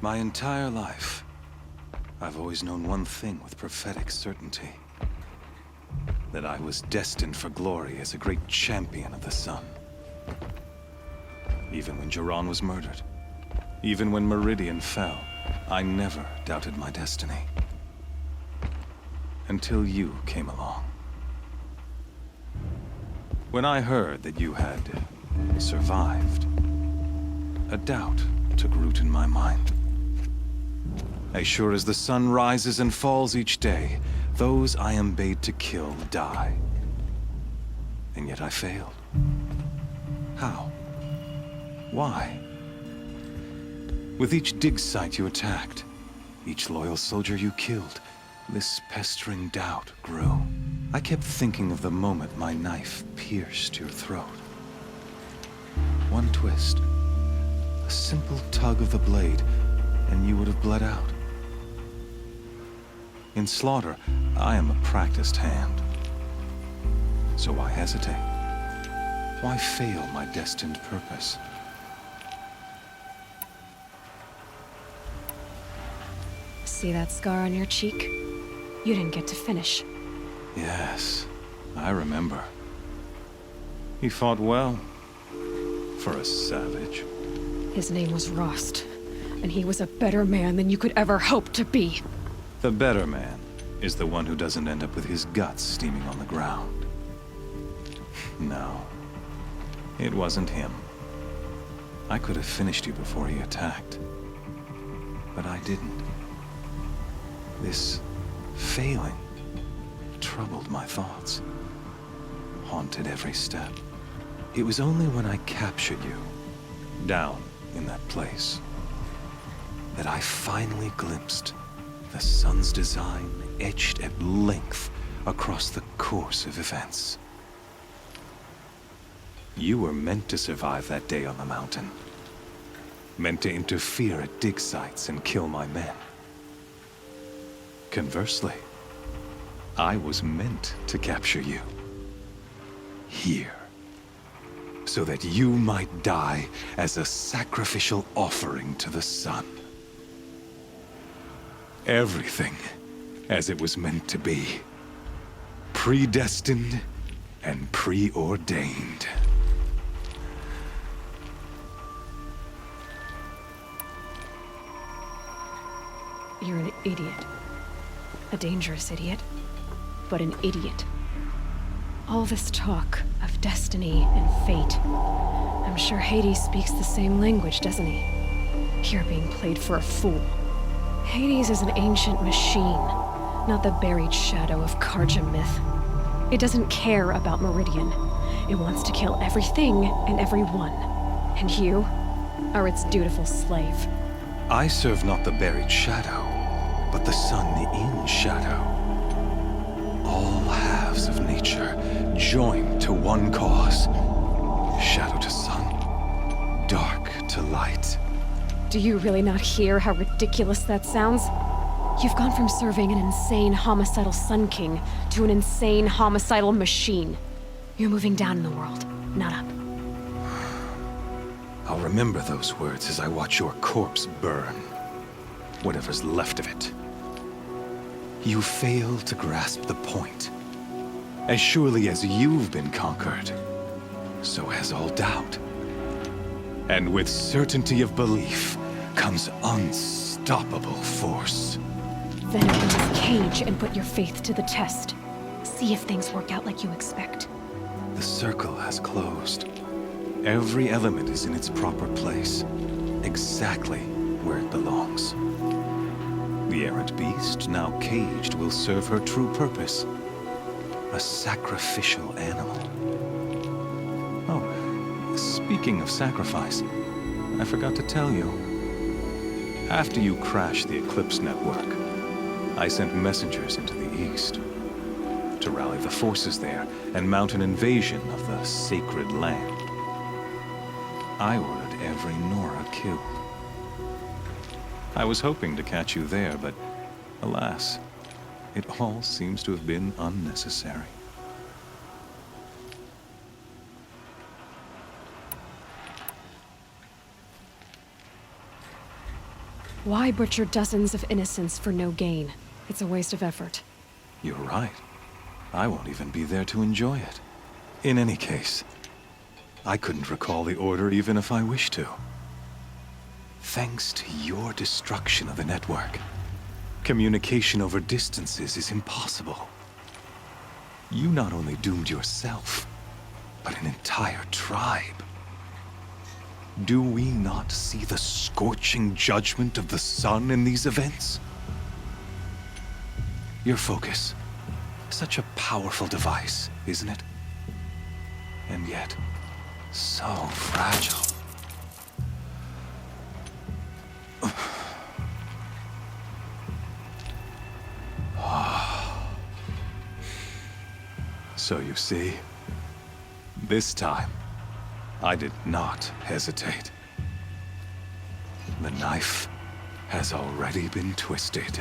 My entire life, I've always known one thing with prophetic certainty. That I was destined for glory as a great champion of the sun. Even when Jiran was murdered, even when Meridian fell, I never doubted my destiny. Until you came along. When I heard that you had survived, a doubt took root in my mind. As sure as the sun rises and falls each day, those I am bade to kill die. And yet I failed. How? Why? With each dig site you attacked, each loyal soldier you killed, this pestering doubt grew. I kept thinking of the moment my knife pierced your throat. One twist, a simple tug of the blade, and you would have bled out. In slaughter, I am a practiced hand. So why hesitate? Why fail my destined purpose? See that scar on your cheek? You didn't get to finish. Yes, I remember. He fought well, for a savage. His name was Rost, and he was a better man than you could ever hope to be. The better man is the one who doesn't end up with his guts steaming on the ground. No, it wasn't him. I could have finished you before he attacked, but I didn't. This failing troubled my thoughts, haunted every step. It was only when I captured you, down in that place, that I finally glimpsed the sun's design etched at length across the course of events. You were meant to survive that day on the mountain. Meant to interfere at dig sites and kill my men. Conversely, I was meant to capture you. Here. So that you might die as a sacrificial offering to the sun. Everything as it was meant to be. Predestined and preordained. You're an idiot. A dangerous idiot, but an idiot. All this talk of destiny and fate. I'm sure Hades speaks the same language, doesn't he? You're being played for a fool. Hades is an ancient machine, not the buried shadow of Karja myth. It doesn't care about Meridian. It wants to kill everything and everyone. And you are its dutiful slave. I serve not the buried shadow, but the sun in shadow. All halves of nature joined to one cause. Shadow to sun, dark to light. Do you really not hear how ridiculous that sounds? You've gone from serving an insane homicidal Sun King to an insane homicidal machine. You're moving down in the world, not up. I'll remember those words as I watch your corpse burn. Whatever's left of it. You fail to grasp the point. As surely as you've been conquered, so has all doubt. And with certainty of belief comes unstoppable force. Then enter this cage and put your faith to the test. See if things work out like you expect. The circle has closed. Every element is in its proper place, exactly where it belongs. The errant beast, now caged, will serve her true purpose. A sacrificial animal. Oh, speaking of sacrifice, I forgot to tell you. After you crashed the Eclipse network, I sent messengers into the east to rally the forces there and mount an invasion of the sacred land. I ordered every Nora killed. I was hoping to catch you there, but alas, it all seems to have been unnecessary. Why butcher dozens of innocents for no gain? It's a waste of effort. You're right. I won't even be there to enjoy it. In any case, I couldn't recall the order even if I wished to. Thanks to your destruction of the network, communication over distances is impossible. You not only doomed yourself, but an entire tribe. Do we not see the scorching judgment of the sun in these events? Your focus. Such a powerful device, isn't it? And yet, so fragile. So you see, this time, I did not hesitate. The knife has already been twisted.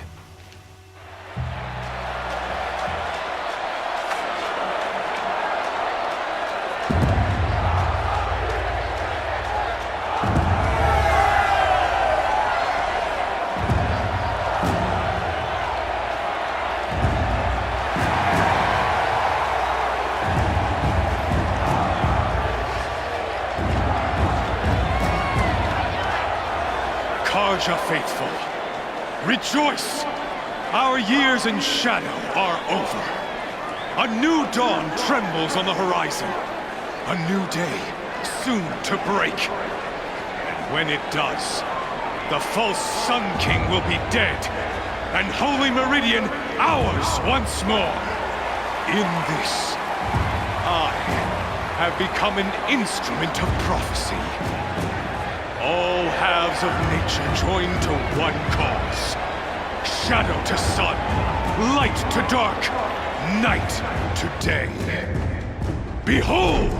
Karja faithful, rejoice! Our years in shadow are over. A new dawn trembles on the horizon. A new day soon to break. And when it does, the false Sun King will be dead, and Holy Meridian ours once more. In this, I have become an instrument of prophecy. All halves of nature joined to one cause. Shadow to sun, light to dark, night to day. Behold!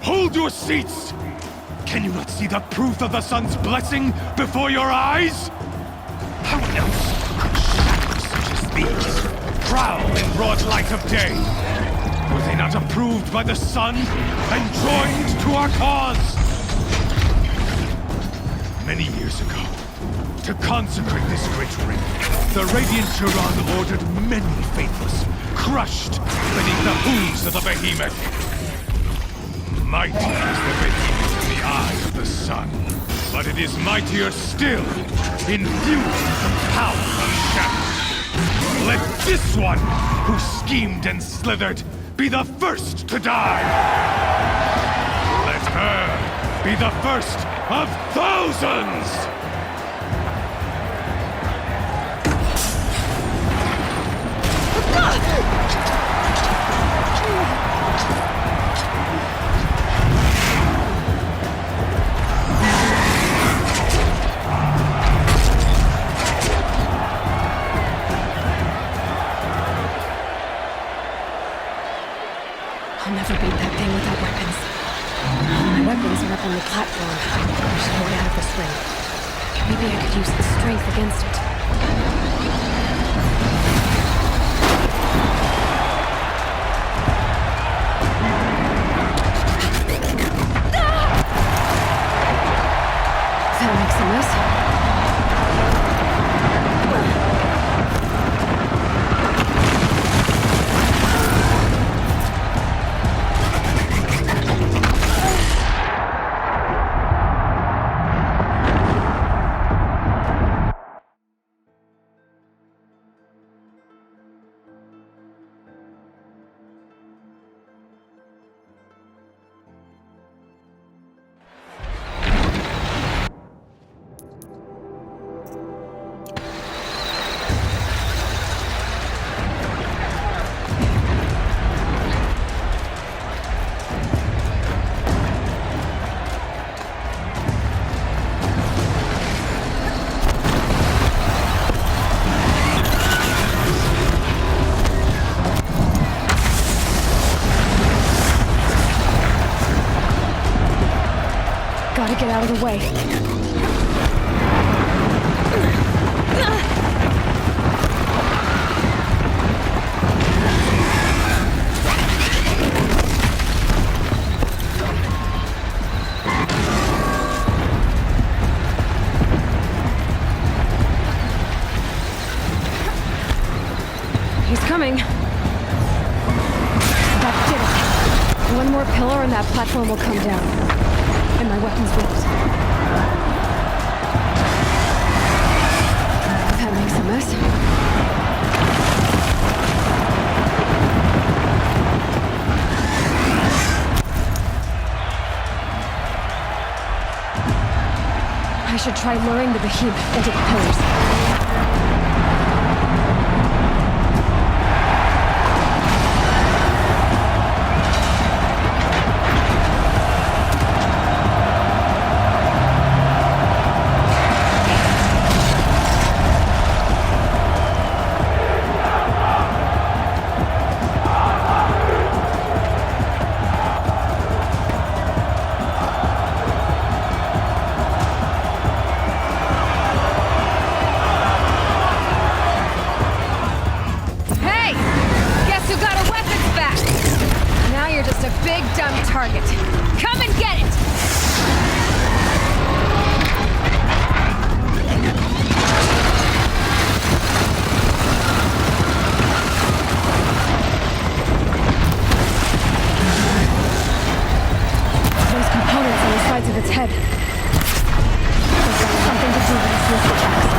Hold your seats! Can you not see the proof of the sun's blessing before your eyes? How else could shadows such as these prowl in broad light of day? Were they not approved by the sun and joined to our cause? Many years ago, to consecrate this great ring, the Radiant Turan ordered many faithless, crushed beneath the hooves of the behemoth. Mighty is the behemoth in the eye of the sun, but it is mightier still, infused with the power of shadow. Let this one, who schemed and slithered, be the first to die! Let her be the first of thousands! I'll never beat that thing without weapons. My weapons are up on the platform. There's no way out of this ring. Maybe I could use the strength against it. That makes a mess. Gotta get out of the way. That platform will come down, and my weapons won't. That makes a mess. I should try luring the behemoth into the pillars. Hey! Guess who got her weapons back? Now you're just a big dumb target. Come and get it! Those components on the sides of its head. They've got something to do with its missile attacks.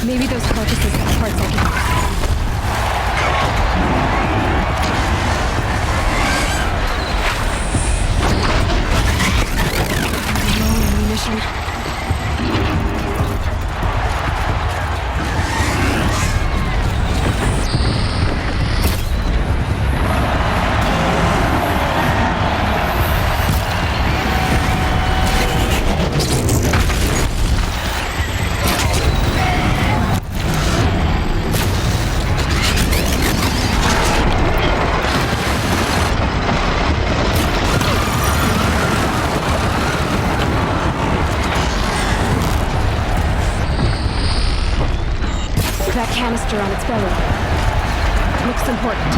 Maybe those carcasses have parts I can use. No ammunition. That canister on its belly. Looks important.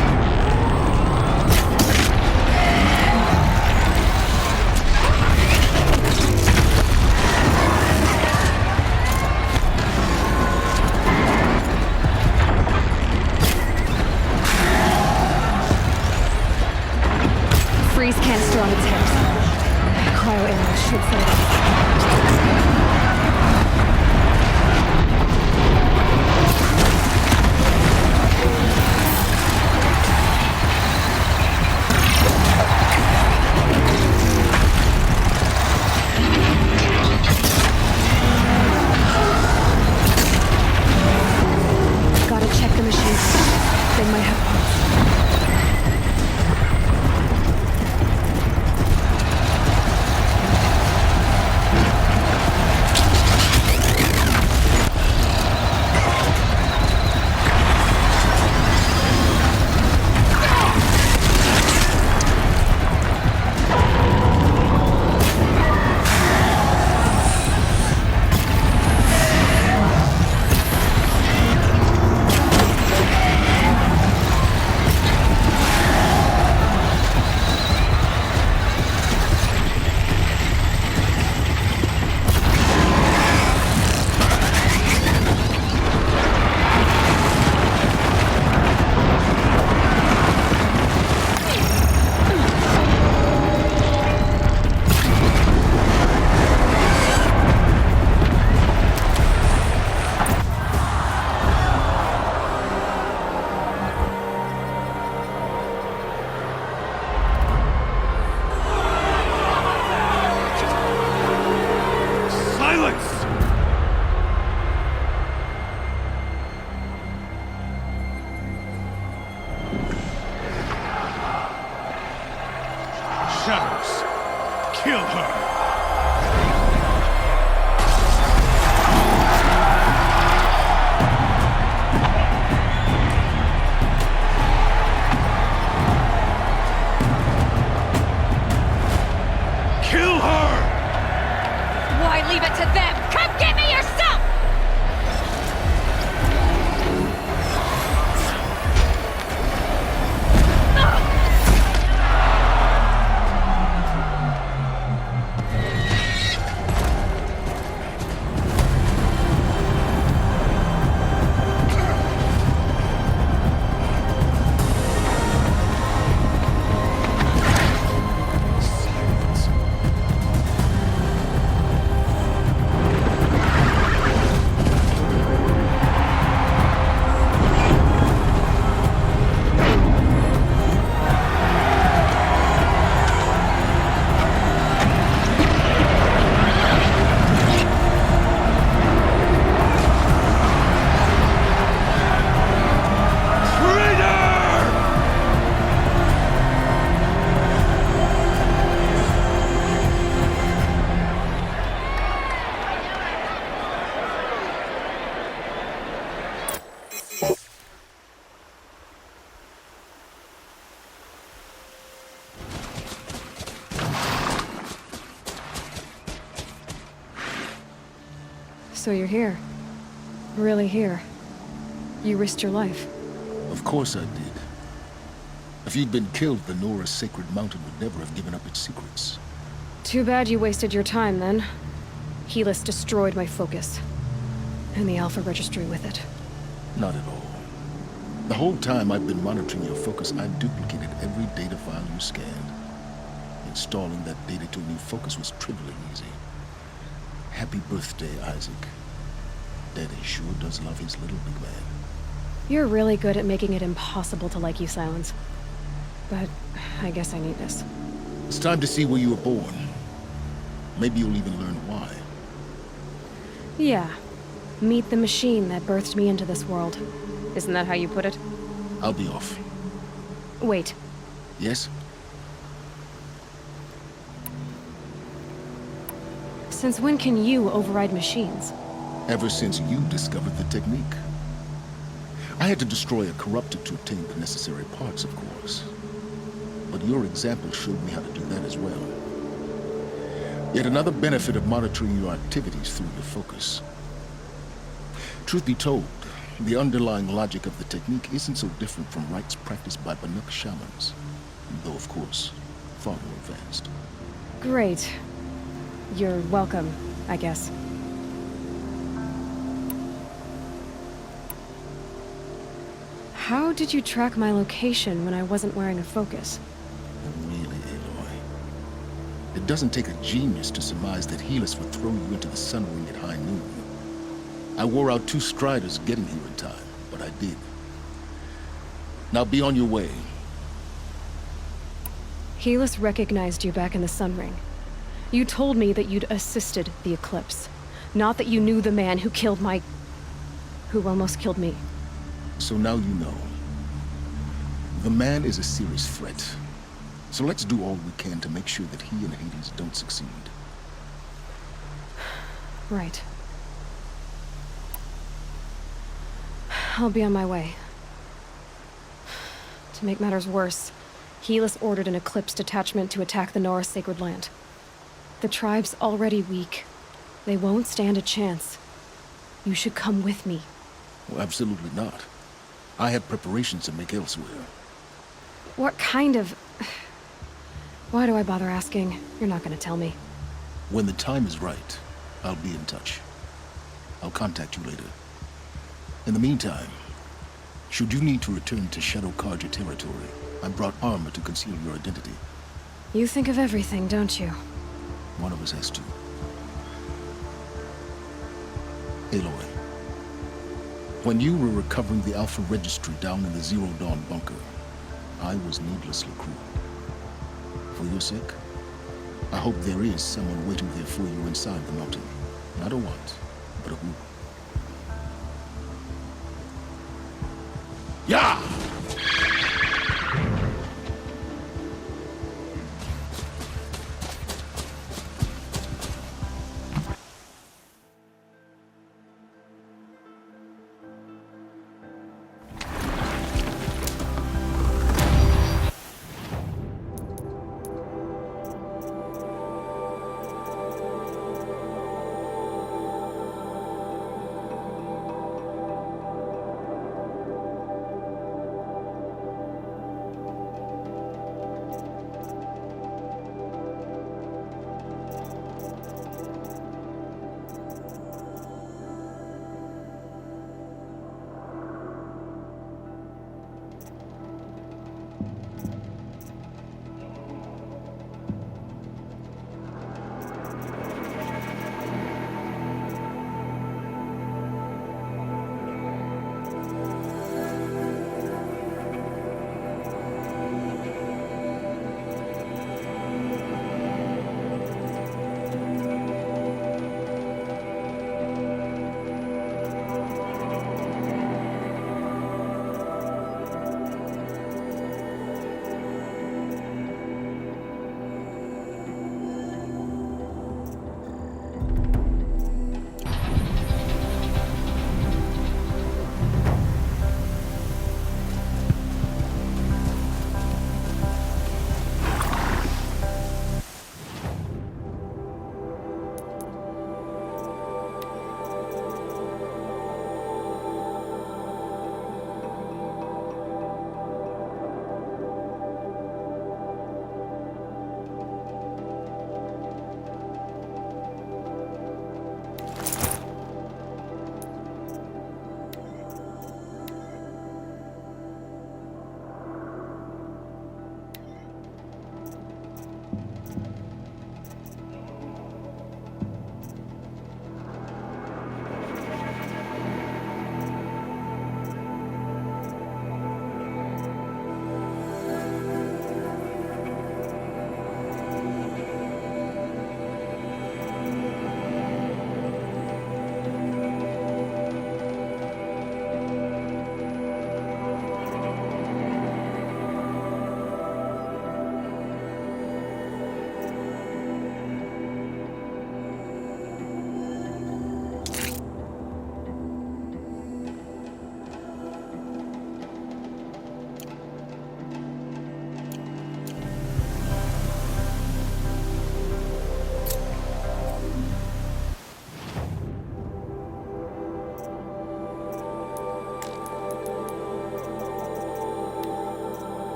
Freeze canister on its hips. Cryo arrow should set it off. Gotta check the machines. They might have parts. shadows. Kill her. Kill her! Why leave it to them? Come get me yourself! So you're here. Really here. You risked your life. Of course I did. If you'd been killed, the Nora's sacred mountain would never have given up its secrets. Too bad you wasted your time, then. Helis destroyed my focus. And the Alpha Registry with it. Not at all. The whole time I've been monitoring your focus, I duplicated every data file you scanned. Installing that data to a new focus was trivially easy. Happy birthday, Isaac. Daddy sure does love his little big man. You're really good at making it impossible to like you, Silence. But I guess I need this. It's time to see where you were born. Maybe you'll even learn why. Yeah. Meet the machine that birthed me into this world. Isn't that how you put it? I'll be off. Wait. Yes? Since when can you override machines? Ever since you discovered the technique. I had to destroy a corrupted to obtain the necessary parts, of course. But your example showed me how to do that as well. Yet another benefit of monitoring your activities through your focus. Truth be told, the underlying logic of the technique isn't so different from rites practiced by Banuk shamans. Though, of course, far more advanced. Great. You're welcome, I guess. How did you track my location when I wasn't wearing a focus? Really, Aloy. It doesn't take a genius to surmise that Helis would throw you into the sun ring at high noon. I wore out 2 striders getting here in time, but I did. Now be on your way. Helis recognized you back in the sun ring. You told me that you'd assisted the eclipse. Not that you knew the man who almost killed me. So now you know. The man is a serious threat. So let's do all we can to make sure that he and Hades don't succeed. Right. I'll be on my way. To make matters worse, Helis ordered an eclipse detachment to attack the Nora Sacred Land. The tribe's already weak. They won't stand a chance. You should come with me. Well, absolutely not. I have preparations to make elsewhere. What kind of... Why do I bother asking? You're not gonna tell me. When the time is right, I'll be in touch. I'll contact you later. In the meantime, should you need to return to Shadow Karja territory, I brought armor to conceal your identity. You think of everything, don't you? One of us has to. Aloy, when you were recovering the Alpha Registry down in the Zero Dawn bunker, I was needlessly cruel. For your sake, I hope there is someone waiting there for you inside the mountain. Not a what, but a who. Yeah!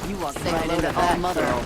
You walked right into that, mother.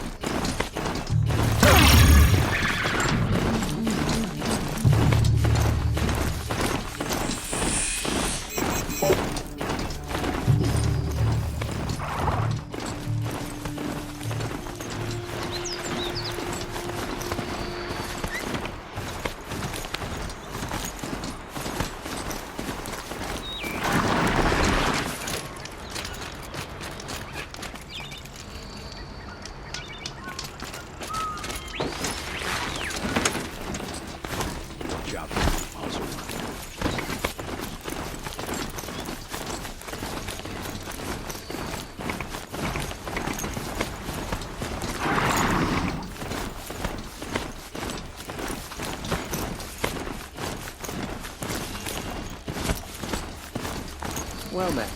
Well met.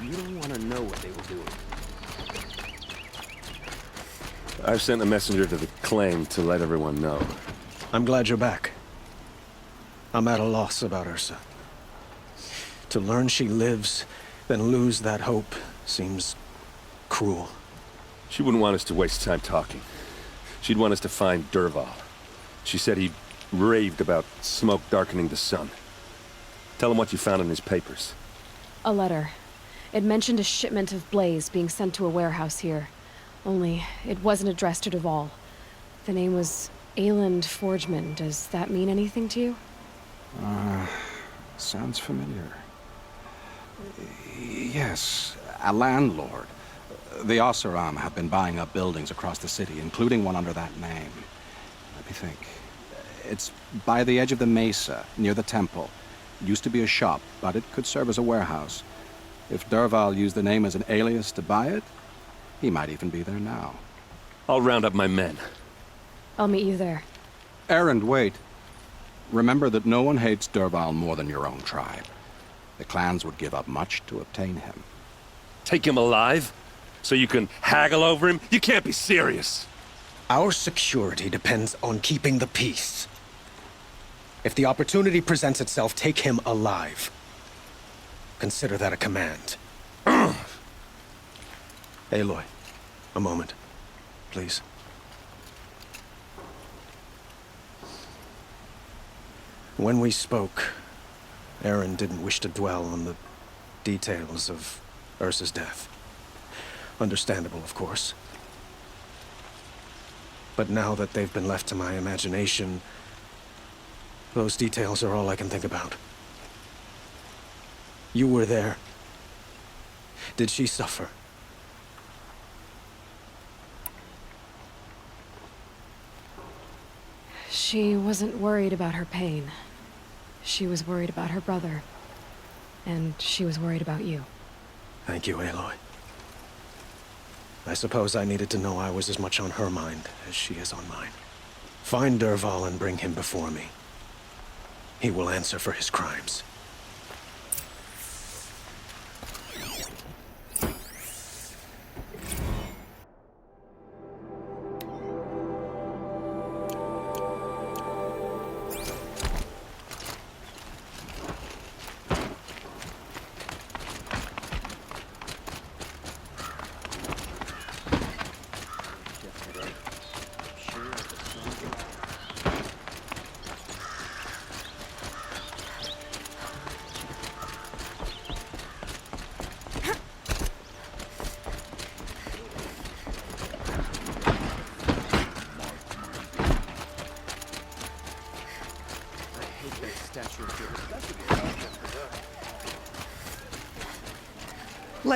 You don't want to know what they were doing. I've sent a messenger to the claim to let everyone know. I'm glad you're back. I'm at a loss about Ursa. To learn she lives, then lose that hope, seems cruel. She wouldn't want us to waste time talking. She'd want us to find Dervahl. She said he raved about smoke darkening the sun. Tell him what you found in his papers. A letter. It mentioned a shipment of blaze being sent to a warehouse here. Only, it wasn't addressed to Dervahl. The name was Ayland Forgeman. Does that mean anything to you? Sounds familiar. Yes, a landlord. The Oseram have been buying up buildings across the city, including one under that name. Let me think. It's by the edge of the mesa, near the temple. It used to be a shop, but it could serve as a warehouse. If Dervahl used the name as an alias to buy it, he might even be there now. I'll round up my men. I'll meet you there. Erend, wait. Remember that no one hates Dervahl more than your own tribe. The clans would give up much to obtain him. Take him alive? So you can haggle over him? You can't be serious! Our security depends on keeping the peace. If the opportunity presents itself, take him alive. Consider that a command. Aloy, a moment, please. When we spoke, Aaron didn't wish to dwell on the details of Ursa's death. Understandable, of course. But now that they've been left to my imagination, those details are all I can think about. You were there. Did she suffer? She wasn't worried about her pain. She was worried about her brother. And she was worried about you. Thank you, Aloy. I suppose I needed to know I was as much on her mind as she is on mine. Find Dervahl and bring him before me. He will answer for his crimes.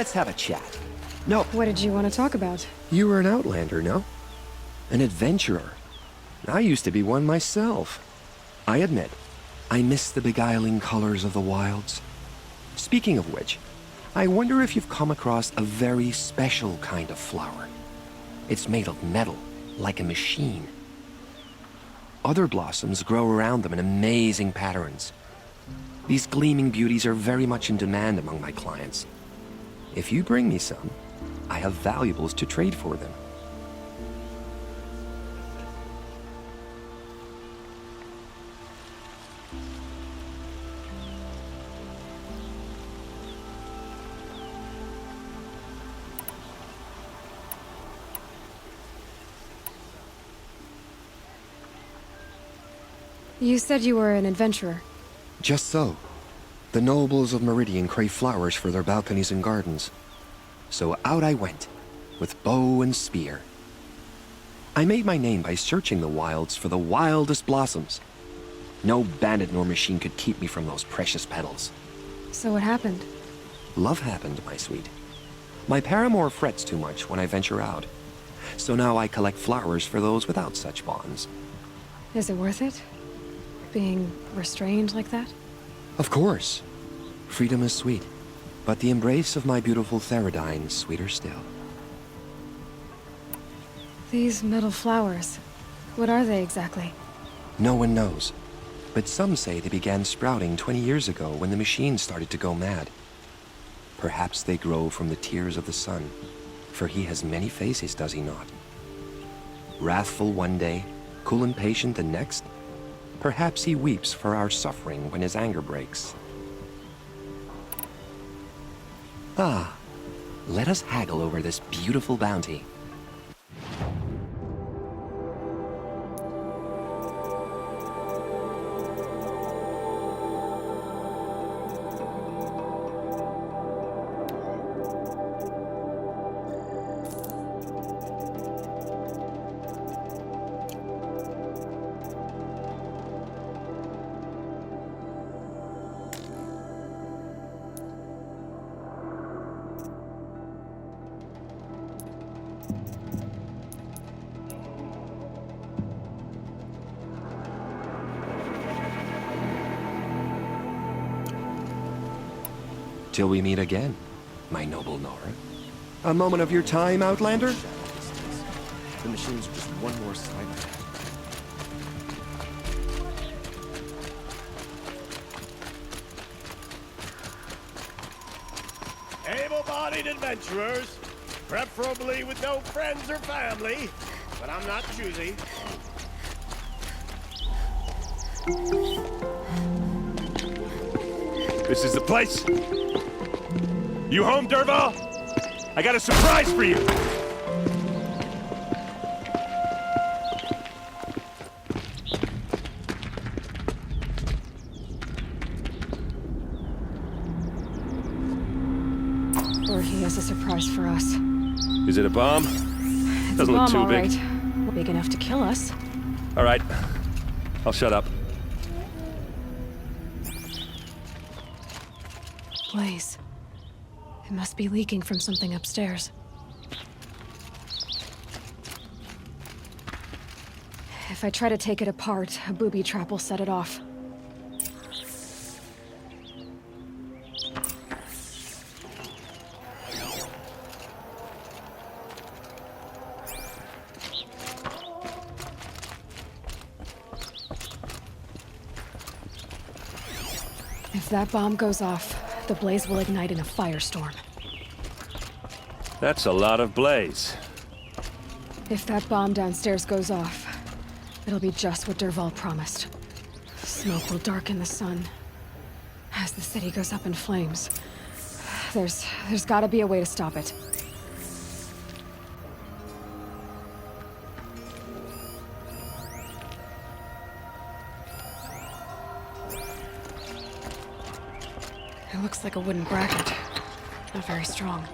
Let's have a chat. No, What did you want to talk about? you were an outlander, no? An adventurer. I used to be one myself. I admit, I miss the beguiling colors of the wilds. Speaking of which, I wonder if you've come across a very special kind of flower. It's made of metal, like a machine. Other blossoms grow around them in amazing patterns. These gleaming beauties are very much in demand among my clients. If you bring me some, I have valuables to trade for them. You said you were an adventurer. Just so. The nobles of Meridian crave flowers for their balconies and gardens. So out I went, with bow and spear. I made my name by searching the wilds for the wildest blossoms. No bandit nor machine could keep me from those precious petals. So what happened? Love happened, my sweet. My paramour frets too much when I venture out. So now I collect flowers for those without such bonds. Is it worth it? Being restrained like that? Of course. Freedom is sweet. But the embrace of my beautiful Theridine sweeter still. These metal flowers, what are they exactly? No one knows. But some say they began sprouting 20 years ago when the machines started to go mad. Perhaps they grow from the tears of the sun, for he has many faces, does he not? Wrathful one day, cool and patient the next, Perhaps he weeps for our suffering when his anger breaks. Ah, let us haggle over this beautiful bounty. Till we meet again, my noble Nora. A moment of your time, Outlander? The machine's just one more side of that. Able-bodied adventurers, preferably with no friends or family, but I'm not choosy. This is the place? You home, Dervahl? I got a surprise for you! Or he has a surprise for us. Is it a bomb? It's Doesn't a look bomb, too all big. right. Big enough to kill us. All right. I'll shut up. Blaze. It must be leaking from something upstairs. If I try to take it apart, a booby trap will set it off. If that bomb goes off, the blaze will ignite in a firestorm. That's a lot of blaze. If that bomb downstairs goes off, it'll be just what Dervahl promised. Smoke will darken the sun. As the city goes up in flames, there's gotta be a way to stop it. It looks like a wooden bracket. Not very strong.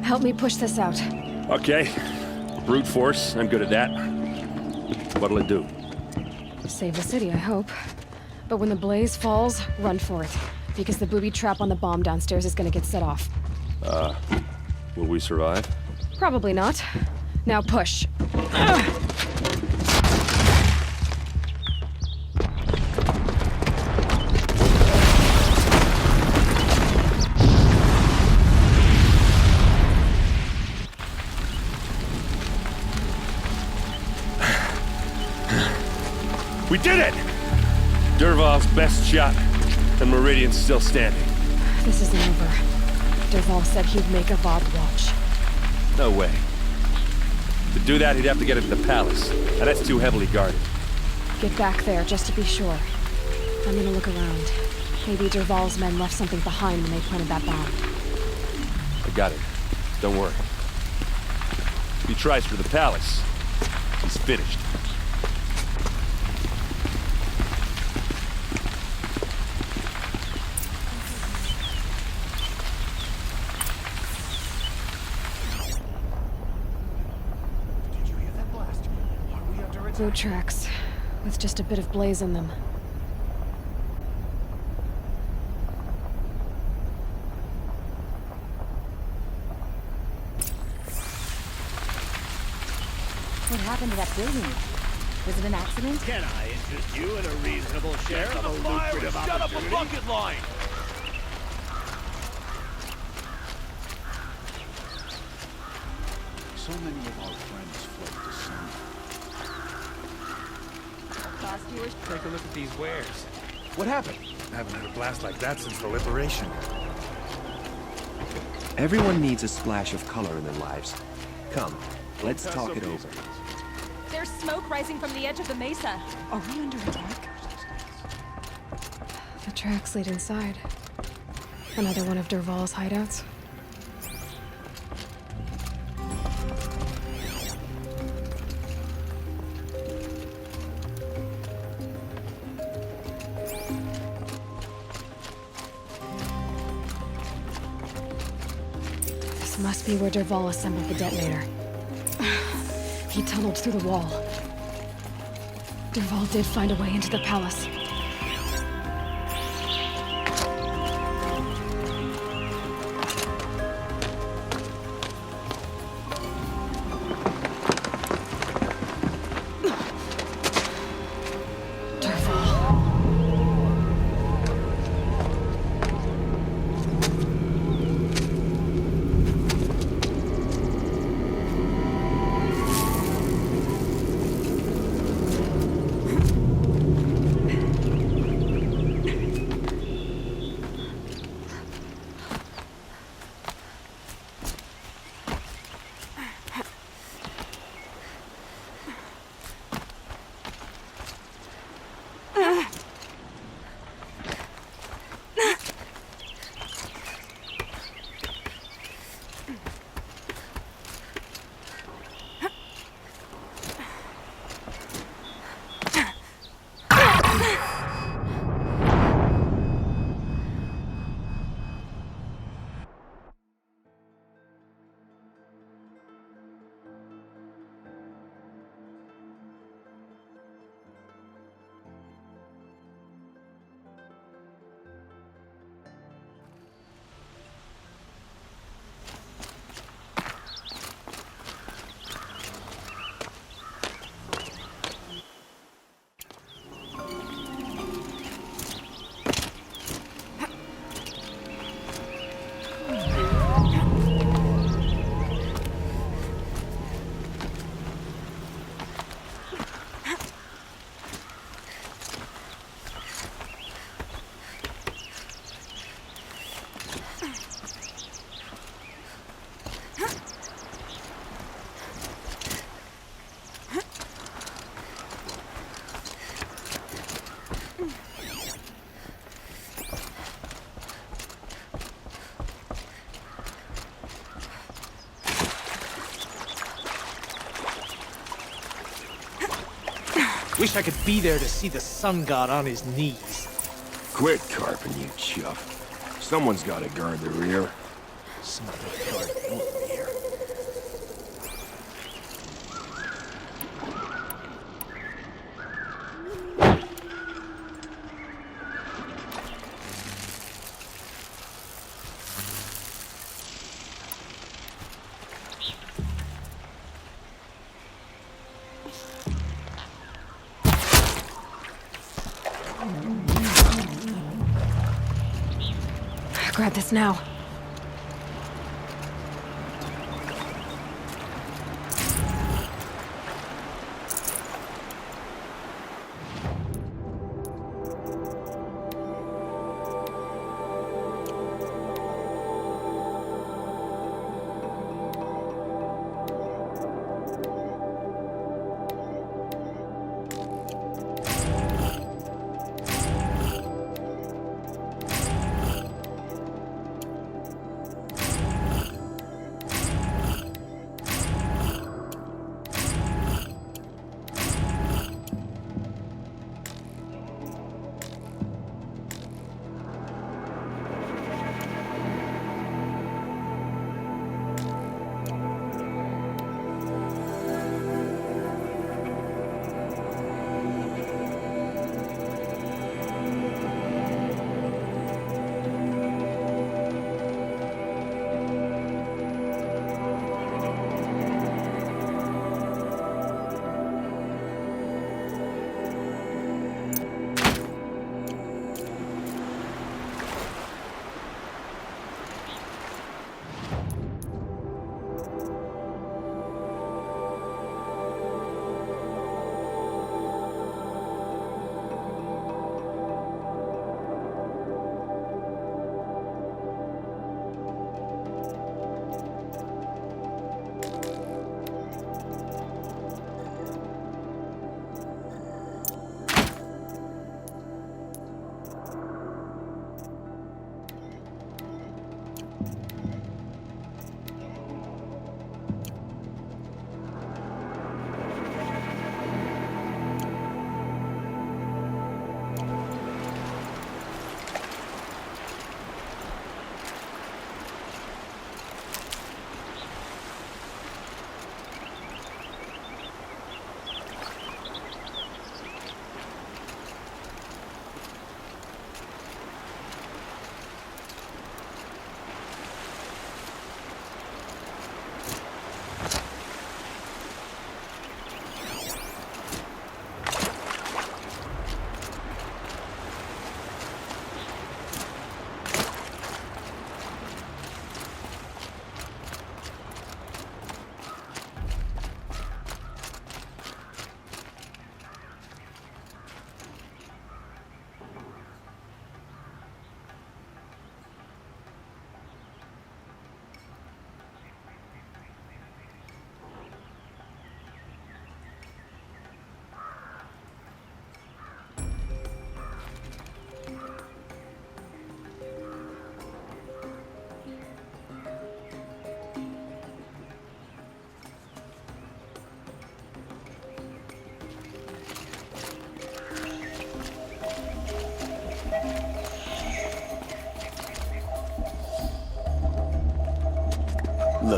Help me push this out. Okay. Brute force, I'm good at that. What'll it do? Save the city, I hope. But when the blaze falls, run for it. Because the booby trap on the bomb downstairs is gonna get set off. Will we survive? Probably not. Now push. We did it! Dervahl's best shot, and Meridian's still standing. This isn't over. Dervahl said he'd make a Vob watch. No way. To do that, he'd have to get into the palace, and that's too heavily guarded. Get back there, just to be sure. I'm gonna look around. Maybe Dervahl's men left something behind when they planted that bomb. I got it. Don't worry. If he tries for the palace, he's finished. Boot tracks, with just a bit of blaze in them. What happened to that building? Was it an accident? Can I interest you in a reasonable share of a lucrative opportunity? Shut up a bucket line! So many of our friends fled the sun. Take a look at these wares. What happened? I haven't had a blast like that since the liberation. Everyone needs a splash of color in their lives. Come, let's talk it over. There's smoke rising from the edge of the mesa. Are we under attack? The tracks lead inside. Another one of Dervahl's hideouts. This must be where Dervahl assembled the detonator. He tunneled through the wall. Dervahl did find a way into the palace. Wish I could be there to see the sun god on his knees. Quit carping, you chuff. Someone's gotta guard the rear. Someone guard your rear. Grab this now.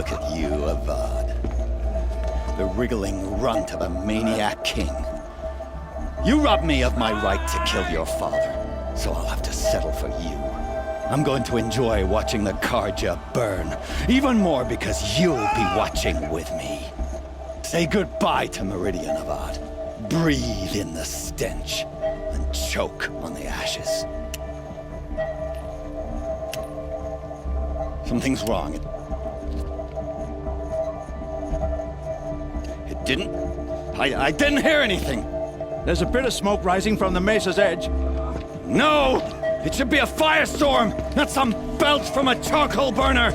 Look at you, Avad. The wriggling runt of a maniac king. You robbed me of my right to kill your father, so I'll have to settle for you. I'm going to enjoy watching the Karja burn, even more because you'll be watching with me. Say goodbye to Meridian, Avad. Breathe in the stench, and choke on the ashes. Something's wrong. It didn't... I didn't hear anything. There's a bit of smoke rising from the mesa's edge. No! It should be a firestorm, not some belch from a charcoal burner!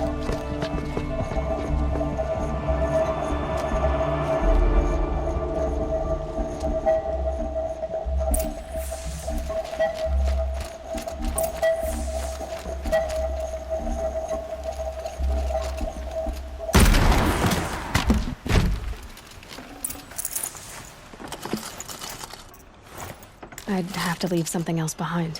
I'd have to leave something else behind.